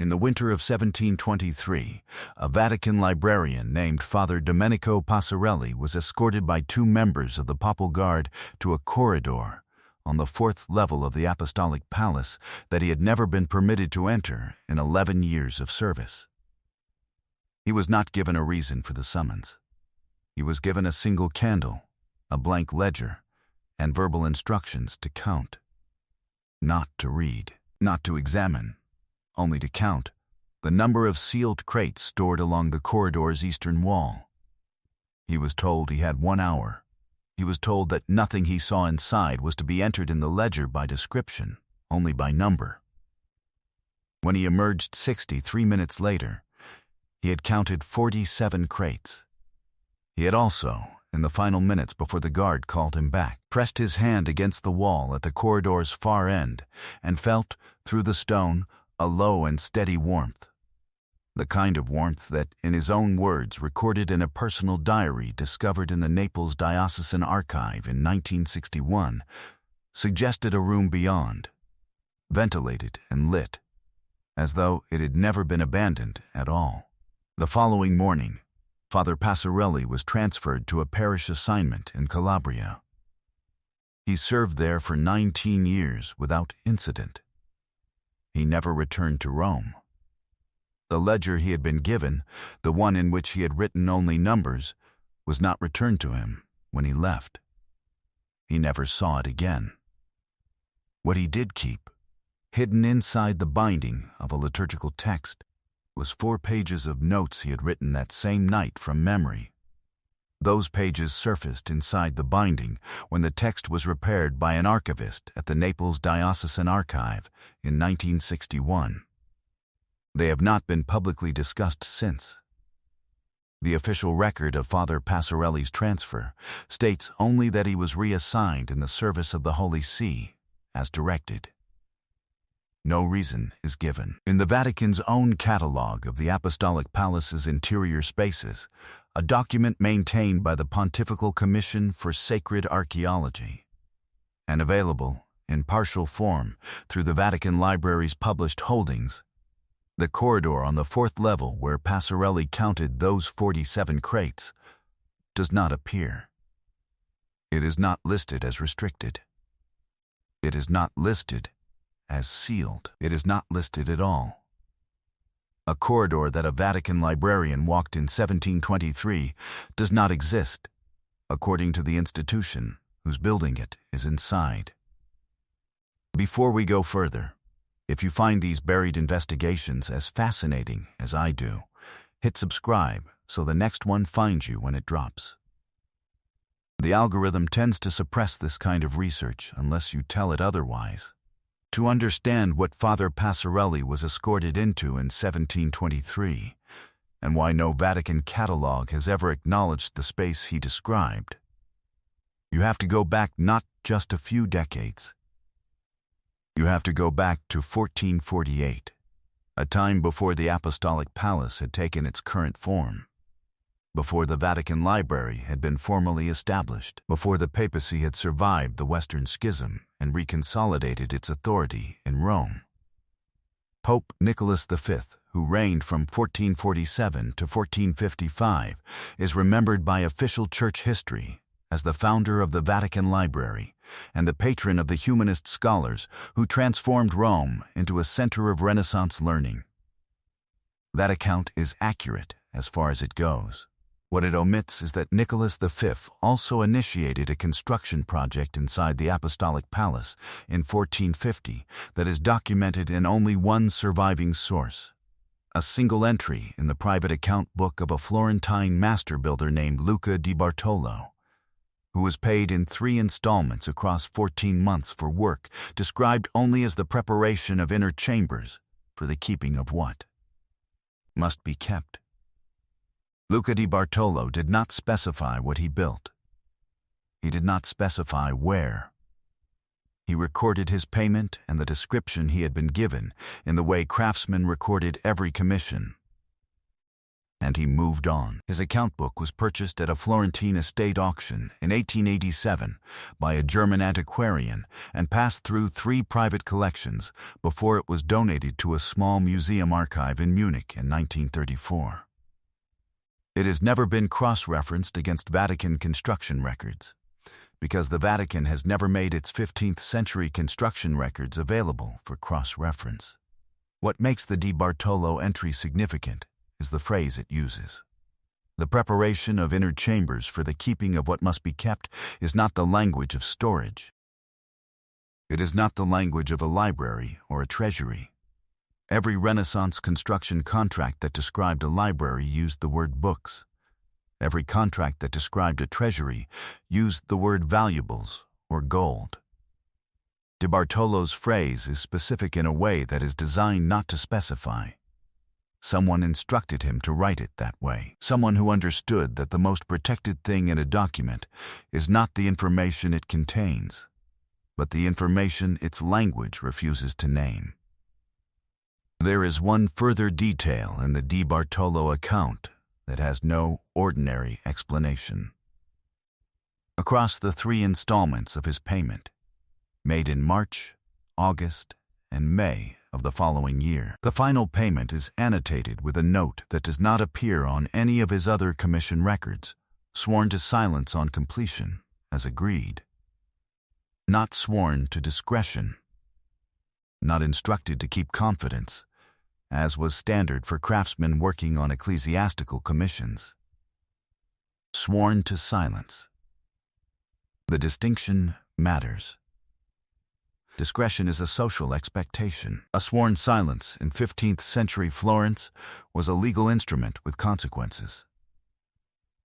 In the winter of 1723, a Vatican librarian named Father Domenico Passarelli was escorted by two members of the Papal Guard to a corridor on the fourth level of the Apostolic Palace that he had never been permitted to enter in 11 years of service. He was not given a reason for the summons. He was given a single candle, a blank ledger, and verbal instructions to count. Not to read, not to examine, only to count the number of sealed crates stored along the corridor's eastern wall. He was told he had 1 hour. He was told that nothing he saw inside was to be entered in the ledger by description, only by number. When he emerged 63 minutes later, he had counted 47 crates. He had also, in the final minutes before the guard called him back, pressed his hand against the wall at the corridor's far end and felt, through the stone, a low and steady warmth. The kind of warmth that, in his own words, recorded in a personal diary discovered in the Naples Diocesan Archive in 1961, suggested a room beyond, ventilated and lit, as though it had never been abandoned at all. The following morning, Father Passarelli was transferred to a parish assignment in Calabria. He served there for 19 years without incident. He never returned to Rome. The ledger he had been given, the one in which he had written only numbers, was not returned to him when he left. He never saw it again. What he did keep, hidden inside the binding of a liturgical text, was 4 pages of notes he had written that same night from memory. Those pages surfaced inside the binding when the text was repaired by an archivist at the Naples Diocesan Archive in 1961. They have not been publicly discussed since. The official record of Father Passarelli's transfer states only that he was reassigned in the service of the Holy See, as directed. No reason is given. In the Vatican's own catalogue of the Apostolic Palace's interior spaces, a document maintained by the Pontifical Commission for Sacred Archaeology, and available in partial form through the Vatican Library's published holdings, the corridor on the 4th level where Passarelli counted those 47 crates does not appear. It is not listed as restricted. It is not listed as sealed. It is not listed at all. A corridor that a Vatican librarian walked in 1723 does not exist, according to the institution whose building it is inside. Before we go further, if you find these buried investigations as fascinating as I do, hit subscribe so the next one finds you when it drops. The algorithm tends to suppress this kind of research unless you tell it otherwise. To understand what Father Passarelli was escorted into in 1723, and why no Vatican catalogue has ever acknowledged the space he described, you have to go back not just a few decades. You have to go back to 1448, a time before the Apostolic Palace had taken its current form, before the Vatican Library had been formally established, before the papacy had survived the Western Schism and reconsolidated its authority in Rome. Pope Nicholas V, who reigned from 1447 to 1455, is remembered by official church history as the founder of the Vatican Library and the patron of the humanist scholars who transformed Rome into a center of Renaissance learning. That account is accurate as far as it goes. What it omits is that Nicholas V also initiated a construction project inside the Apostolic Palace in 1450 that is documented in only one surviving source, a single entry in the private account book of a Florentine master builder named Luca di Bartolo, who was paid in 3 installments across 14 months for work described only as the preparation of inner chambers for the keeping of what must be kept. Luca di Bartolo did not specify what he built. He did not specify where. He recorded his payment and the description he had been given in the way craftsmen recorded every commission. and he moved on. His account book was purchased at a Florentine estate auction in 1887 by a German antiquarian and passed through 3 private collections before it was donated to a small museum archive in Munich in 1934. It has never been cross-referenced against Vatican construction records, because the Vatican has never made its 15th century construction records available for cross-reference. What makes the Di Bartolo entry significant is the phrase it uses. The preparation of inner chambers for the keeping of what must be kept is not the language of storage. It is not the language of a library or a treasury. Every Renaissance construction contract that described a library used the word books. Every contract that described a treasury used the word valuables or gold. Di Bartolo's phrase is specific in a way that is designed not to specify. Someone instructed him to write it that way. Someone who understood that the most protected thing in a document is not the information it contains, but the information its language refuses to name. There is one further detail in the Di Bartolo account that has no ordinary explanation. Across the 3 installments of his payment, made in March, August, and May of the following year, the final payment is annotated with a note that does not appear on any of his other commission records, sworn to silence on completion, as agreed. Not sworn to discretion. Not instructed to keep confidence, as was standard for craftsmen working on ecclesiastical commissions. Sworn to silence. The distinction matters. Discretion is a social expectation. A sworn silence in 15th century Florence was a legal instrument with consequences.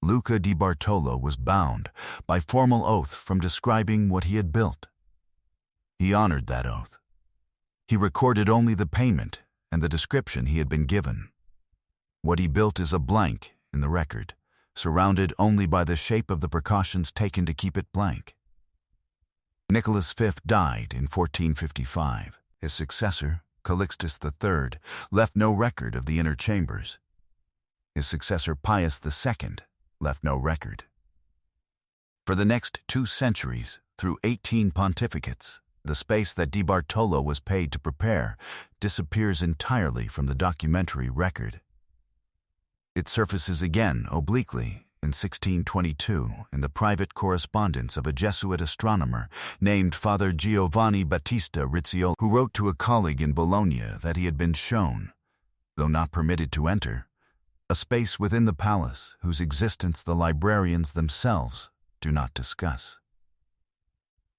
Luca di Bartolo was bound by formal oath from describing what he had built. He honored that oath. He recorded only the payment and the description he had been given. What he built is a blank in the record, surrounded only by the shape of the precautions taken to keep it blank. Nicholas V died in 1455. His successor, Calixtus III, left no record of the inner chambers. His successor, Pius II, left no record. For the next 2 centuries, through 18 pontificates, the space that Di Bartolo was paid to prepare disappears entirely from the documentary record. It surfaces again obliquely in 1622 in the private correspondence of a Jesuit astronomer named Father Giovanni Battista Rizzio, who wrote to a colleague in Bologna that he had been shown, though not permitted to enter, a space within the palace whose existence the librarians themselves do not discuss.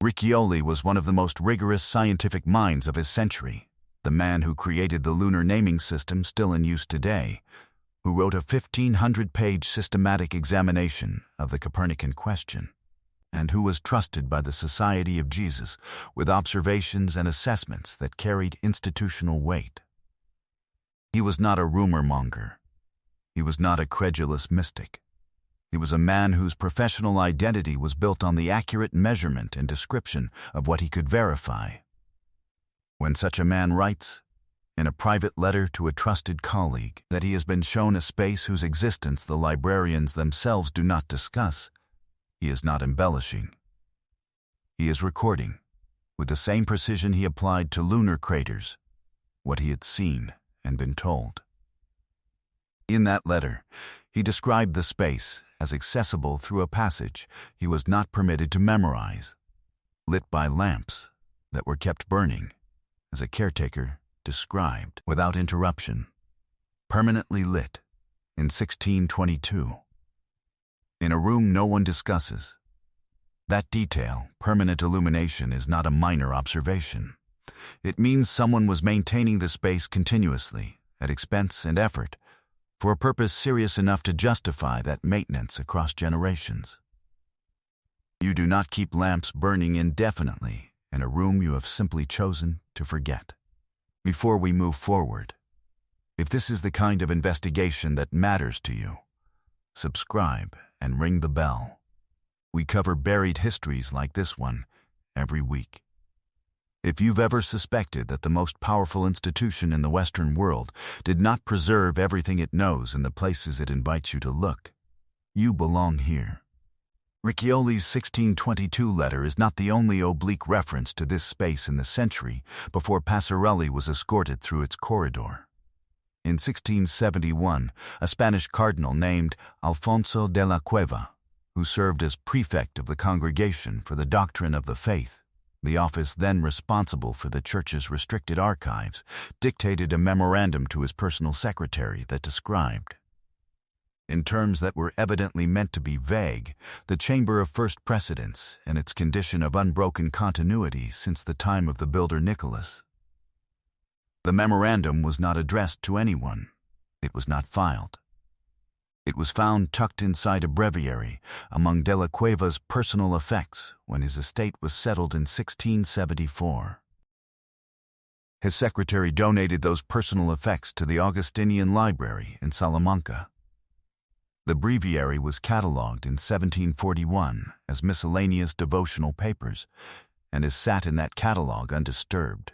Riccioli was one of the most rigorous scientific minds of his century, the man who created the lunar naming system still in use today, who wrote a 1,500-page systematic examination of the Copernican question, and who was trusted by the Society of Jesus with observations and assessments that carried institutional weight. He was not a rumor monger. He was not a credulous mystic. He was a man whose professional identity was built on the accurate measurement and description of what he could verify. When such a man writes, in a private letter to a trusted colleague, that he has been shown a space whose existence the librarians themselves do not discuss, he is not embellishing. He is recording, with the same precision he applied to lunar craters, what he had seen and been told. In that letter, he described the space as accessible through a passage he was not permitted to memorize, lit by lamps that were kept burning, as a caretaker described, without interruption, permanently lit, in 1622. In a room no one discusses. That detail, permanent illumination, is not a minor observation. It means someone was maintaining the space continuously, at expense and effort, for a purpose serious enough to justify that maintenance across generations. You do not keep lamps burning indefinitely in a room you have simply chosen to forget. Before we move forward, if this is the kind of investigation that matters to you, subscribe and ring the bell. We cover buried histories like this one every week. If you've ever suspected that the most powerful institution in the Western world did not preserve everything it knows in the places it invites you to look, you belong here. Riccioli's 1622 letter is not the only oblique reference to this space in the century before Passarelli was escorted through its corridor. In 1671, a Spanish cardinal named Alfonso de la Cueva, who served as prefect of the Congregation for the Doctrine of the Faith, the office then responsible for the church's restricted archives, dictated a memorandum to his personal secretary that described, in terms that were evidently meant to be vague, the Chamber of First Precedence and its condition of unbroken continuity since the time of the builder Nicholas. The memorandum was not addressed to anyone. It was not filed. It was found tucked inside a breviary among de la Cueva's personal effects when his estate was settled in 1674. His secretary donated those personal effects to the Augustinian Library in Salamanca. The breviary was catalogued in 1741 as miscellaneous devotional papers and has sat in that catalogue undisturbed.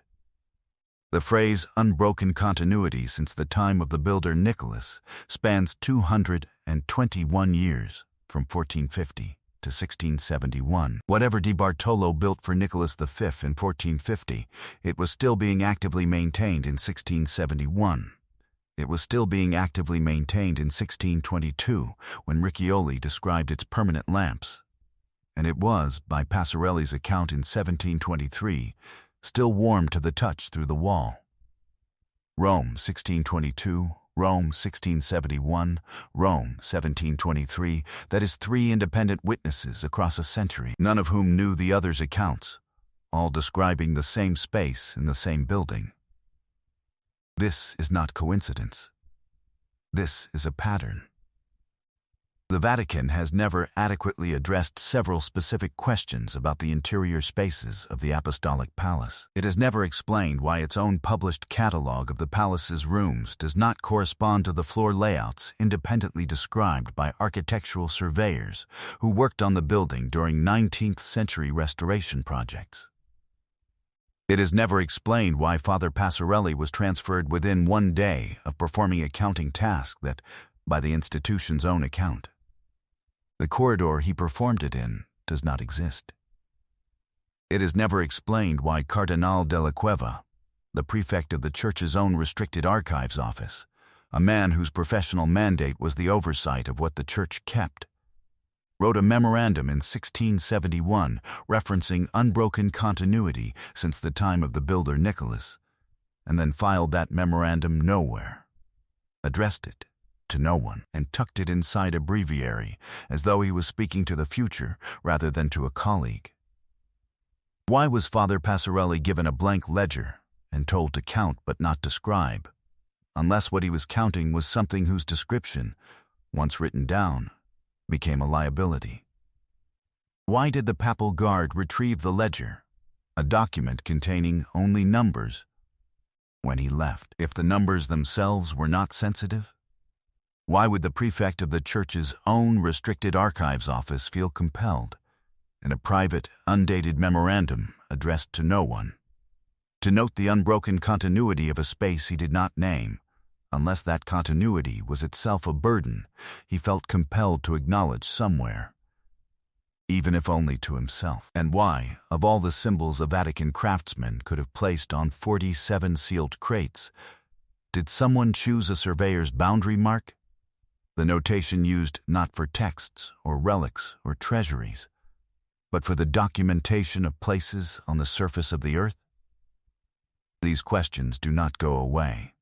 The phrase unbroken continuity since the time of the builder Nicholas spans 221 years, from 1450 to 1671. Whatever Di Bartolo built for Nicholas V in 1450, it was still being actively maintained in 1671. It was still being actively maintained in 1622 when Riccioli described its permanent lamps. And it was, by Passarelli's account in 1723, still warm to the touch through the wall. Rome, 1622, Rome, 1671, Rome, 1723, that is 3 independent witnesses across a century, none of whom knew the other's accounts, all describing the same space in the same building. This is not coincidence. This is a pattern. The Vatican has never adequately addressed several specific questions about the interior spaces of the Apostolic Palace. It has never explained why its own published catalogue of the palace's rooms does not correspond to the floor layouts independently described by architectural surveyors who worked on the building during 19th century restoration projects. It has never explained why Father Passarelli was transferred within 1 day of performing a counting task that, by the institution's own account, the corridor he performed it in does not exist. It has never explained why Cardinal de la Cueva, the prefect of the Church's own restricted archives office, a man whose professional mandate was the oversight of what the Church kept, wrote a memorandum in 1671 referencing unbroken continuity since the time of the builder Nicholas, and then filed that memorandum nowhere, addressed it to no one, and tucked it inside a breviary as though he was speaking to the future rather than to a colleague. Why was Father Passarelli given a blank ledger and told to count but not describe, unless what he was counting was something whose description, once written down, became a liability? Why did the Papal Guard retrieve the ledger, a document containing only numbers, when he left, if the numbers themselves were not sensitive? Why would the prefect of the Church's own restricted archives office feel compelled, in a private, undated memorandum addressed to no one, to note the unbroken continuity of a space he did not name, unless that continuity was itself a burden he felt compelled to acknowledge somewhere, even if only to himself? And why, of all the symbols a Vatican craftsman could have placed on 47 sealed crates, did someone choose a surveyor's boundary mark, the notation used not for texts or relics or treasuries, but for the documentation of places on the surface of the earth? These questions do not go away,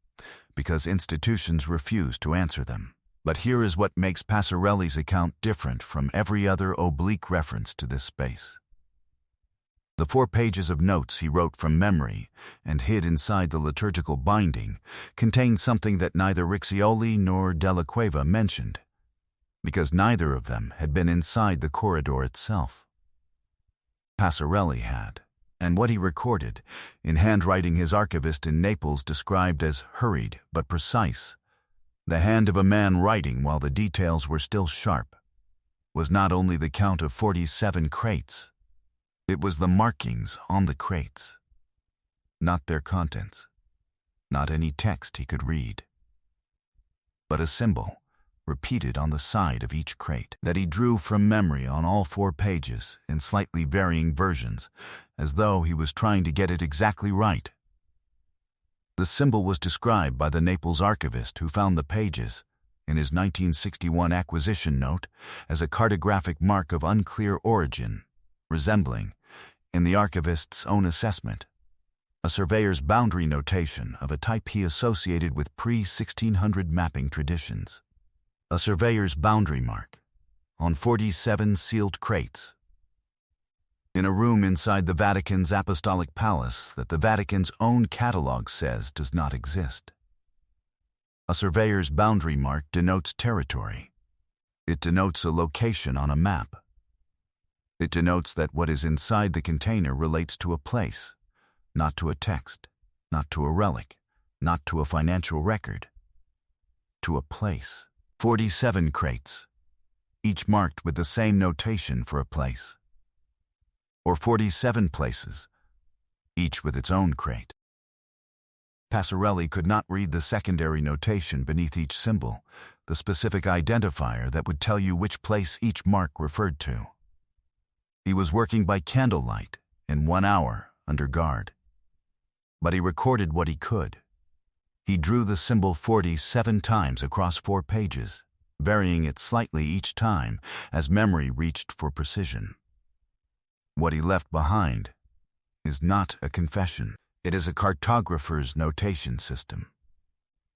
because institutions refuse to answer them. But here is what makes Passarelli's account different from every other oblique reference to this space. The 4 pages of notes he wrote from memory and hid inside the liturgical binding contain something that neither Riccioli nor de la Cueva mentioned, because neither of them had been inside the corridor itself. Passarelli had, and what he recorded, in handwriting his archivist in Naples described as hurried but precise, the hand of a man writing while the details were still sharp, was not only the count of 47 crates, it was the markings on the crates. not their contents, not any text he could read, but a symbol repeated on the side of each crate that he drew from memory on all 4 pages in slightly varying versions, as though he was trying to get it exactly right. The symbol was described by the Naples archivist who found the pages, in his 1961 acquisition note, as a cartographic mark of unclear origin, resembling, in the archivist's own assessment, a surveyor's boundary notation of a type he associated with pre-1600 mapping traditions. A surveyor's boundary mark on 47 sealed crates in a room inside the Vatican's Apostolic Palace that the Vatican's own catalog says does not exist. A surveyor's boundary mark denotes territory. It denotes a location on a map. It denotes that what is inside the container relates to a place, not to a text, not to a relic, not to a financial record, to a place. 47 crates, each marked with the same notation for a place. Or 47 places, each with its own crate. Passarelli could not read the secondary notation beneath each symbol, the specific identifier that would tell you which place each mark referred to. He was working by candlelight in 1 hour under guard. But he recorded what he could. He drew the symbol 47 times across 4 pages, varying it slightly each time as memory reached for precision. What he left behind is not a confession. It is a cartographer's notation system.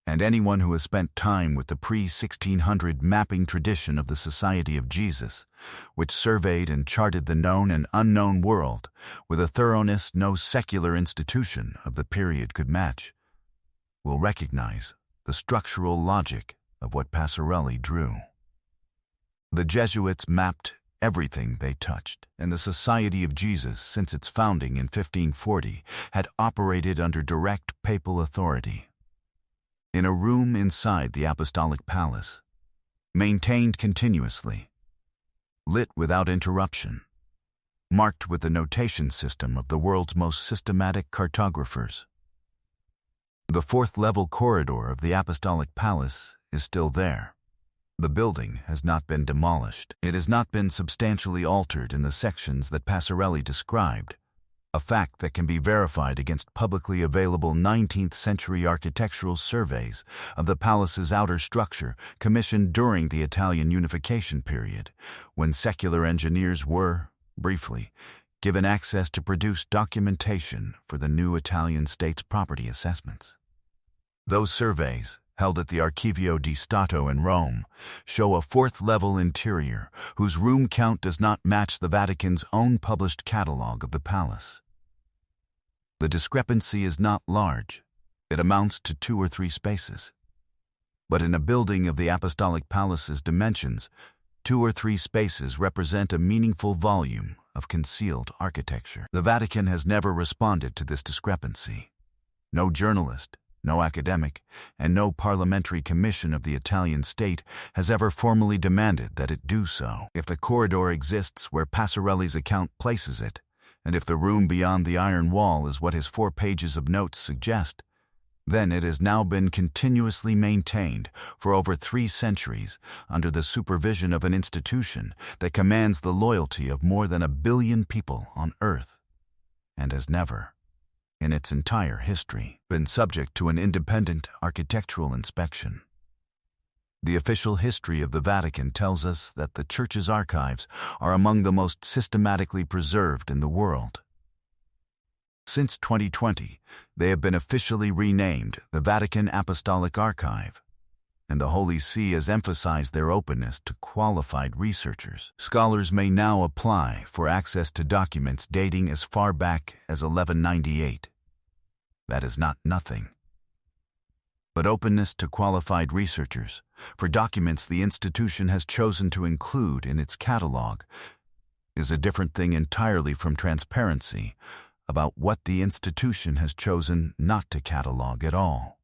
And anyone who has spent time with the pre-1600 mapping tradition of the Society of Jesus, which surveyed and charted the known and unknown world with a thoroughness no secular institution of the period could match, will recognize the structural logic of what Passarelli drew. The Jesuits mapped everything they touched, and the Society of Jesus, since its founding in 1540, had operated under direct papal authority. In a room inside the Apostolic Palace, maintained continuously, lit without interruption, marked with the notation system of the world's most systematic cartographers. The 4th-level corridor of the Apostolic Palace is still there. The building has not been demolished. It has not been substantially altered in the sections that Passarelli described, a fact that can be verified against publicly available 19th-century architectural surveys of the palace's outer structure commissioned during the Italian unification period, when secular engineers were, briefly, given access to produce documentation for the new Italian state's property assessments. Those surveys, held at the Archivio di Stato in Rome, show a 4th-level interior whose room count does not match the Vatican's own published catalog of the palace. The discrepancy is not large. It amounts to 2 or 3 spaces. But in a building of the Apostolic Palace's dimensions, 2 or 3 spaces represent a meaningful volume of concealed architecture. The Vatican has never responded to this discrepancy. No journalist, no academic, and no parliamentary commission of the Italian state has ever formally demanded that it do so. If the corridor exists where Passarelli's account places it, and if the room beyond the iron wall is what his 4 pages of notes suggest, then it has now been continuously maintained for over 3 centuries under the supervision of an institution that commands the loyalty of more than 1 billion people on Earth, and has never, in its entire history, been subject to an independent architectural inspection. The official history of the Vatican tells us that the Church's archives are among the most systematically preserved in the world. Since 2020, they have been officially renamed the Vatican Apostolic Archive, and the Holy See has emphasized their openness to qualified researchers. Scholars may now apply for access to documents dating as far back as 1198. That is not nothing. But openness to qualified researchers for documents the institution has chosen to include in its catalog is a different thing entirely from transparency about what the institution has chosen not to catalog at all.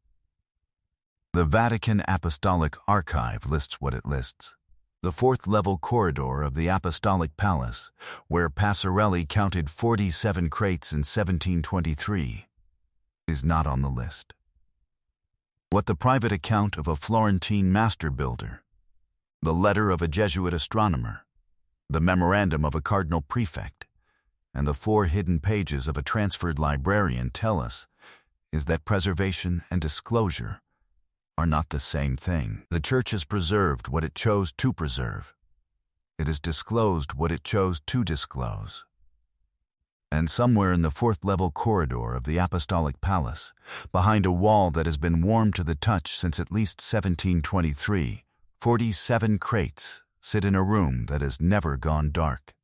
The Vatican Apostolic Archive lists what it lists. The 4th-level corridor of the Apostolic Palace, where Passarelli counted 47 crates in 1723, is not on the list. What the private account of a Florentine master builder, the letter of a Jesuit astronomer, the memorandum of a cardinal prefect, and the 4 hidden pages of a transferred librarian tell us is that preservation and disclosure are not the same thing. The Church has preserved what it chose to preserve. It has disclosed what it chose to disclose. And somewhere in the 4th-level corridor of the Apostolic Palace, behind a wall that has been warm to the touch since at least 1723, 47 crates sit in a room that has never gone dark.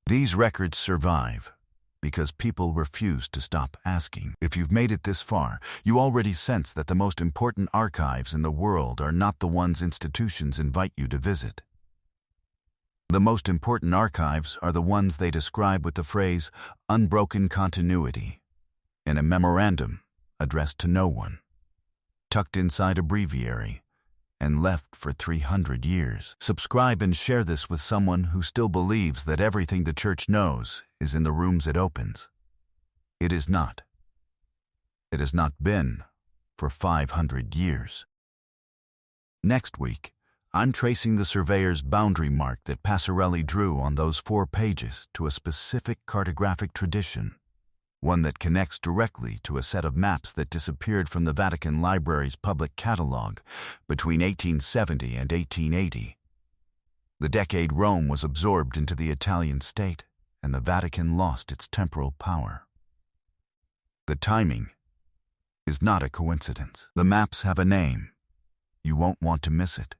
These records survive because people refuse to stop asking. If you've made it this far, you already sense that the most important archives in the world are not the ones institutions invite you to visit. The most important archives are the ones they describe with the phrase unbroken continuity in a memorandum addressed to no one, tucked inside a breviary, and left for 300 years. Subscribe and share this with someone who still believes that everything the Church knows is in the rooms it opens. It is not. It has not been for 500 years. Next week, I'm tracing the surveyor's boundary mark that Passarelli drew on those 4 pages to a specific cartographic tradition, one that connects directly to a set of maps that disappeared from the Vatican Library's public catalog between 1870 and 1880. The decade Rome was absorbed into the Italian state, and the Vatican lost its temporal power. The timing is not a coincidence. The maps have a name. You won't want to miss it.